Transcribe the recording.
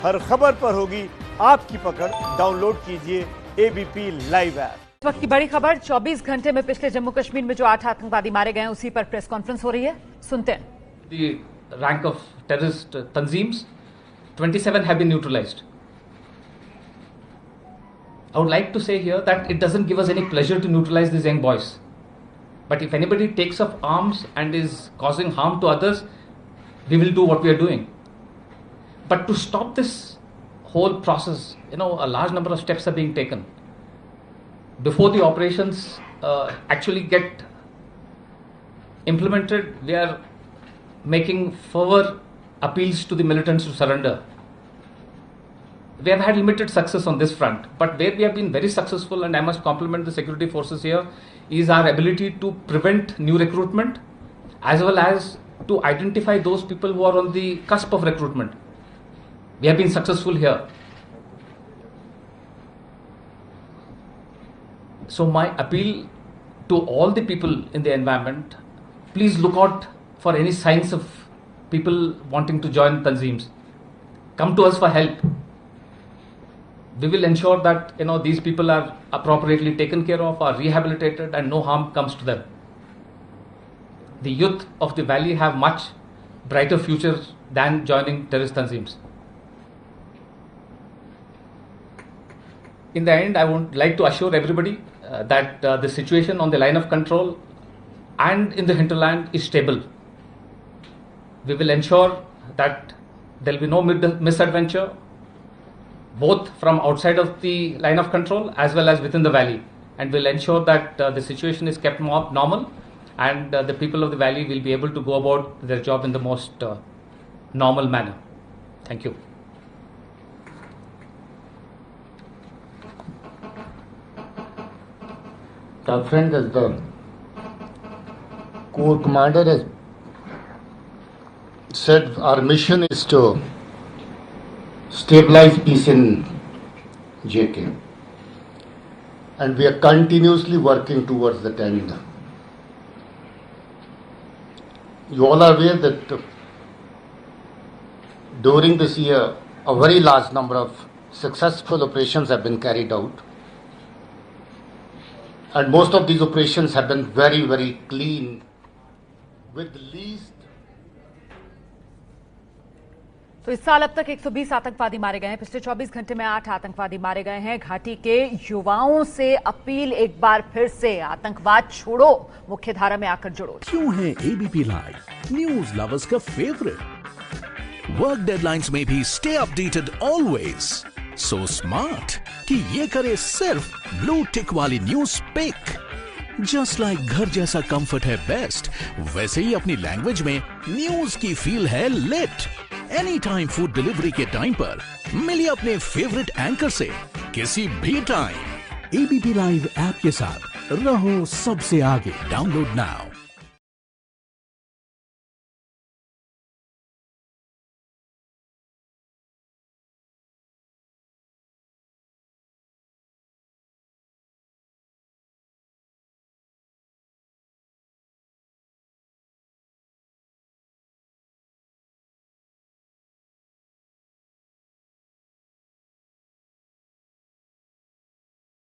हर खबर पर होगी आपकी पकड़। डाउनलोड कीजिए एबीपी लाइव ऐप। इस वक्त की बड़ी खबर, 24 घंटे में पिछले जम्मू कश्मीर में जो 8 आतंकवादी मारे गए हैं, उसी पर प्रेस कॉन्फ्रेंस हो रही है। सुनते हैं। The rank of terrorist tanzeems, 27 have been neutralized. I would like to say here that it doesn't give us any pleasure to neutralize these young boys. But if anybody takes up arms and is causing harm to others, we will do what we are doing. But to stop this whole process, a large number of steps are being taken. Before the operations actually get implemented, we are making further appeals to the militants to surrender. We have had limited success on this front, but where we have been very successful, and I must compliment the security forces here, is our ability to prevent new recruitment as well as to identify those people who are on the cusp of recruitment. We have been successful here. So my appeal to all the people in the environment, please look out for any signs of people wanting to join Tanzeems. Come to us for help. We will ensure that these people are appropriately taken care of, are rehabilitated, and no harm comes to them. The youth of the valley have much brighter futures than joining terrorist Tanzeems. In the end, I would like to assure everybody that the situation on the line of control and in the hinterland is stable. We will ensure that there will be no misadventure, both from outside of the line of control as well as within the valley, and will ensure that the situation is kept more normal, and the people of the valley will be able to go about their job in the most normal manner. Thank you. Our friend, as the Corps Commander has said, our mission is to stabilize peace in JK, and we are continuously working towards that end. You all are aware that during this year a very large number of successful operations have been carried out, and most of these operations have been very, very clean, with least. तो इस साल अब तक 120 आतंकवादी मारे गए हैं। पिछले 24 घंटे में 8 आतंकवादी मारे गए हैं। घाटी के युवाओं से अपील एक बार फिर से, आतंकवाद छोड़ो, मुख्यधारा में आकर जुड़ो। क्यों है एबीपी लाइव न्यूज लवर्स का फेवरेट? वर्क डेडलाइंस में भी stay updated always, so smart कि ये करे सिर्फ ब्लू टिक वाली न्यूज पिक। जस्ट लाइक घर जैसा कंफर्ट है बेस्ट, वैसे ही अपनी लैंग्वेज में न्यूज की फील है lit. Any time food delivery के टाइम पर मिलिए अपने फेवरेट एंकर से किसी भी टाइम। एबीपी लाइव ऐप के साथ रहो सबसे आगे। Download now.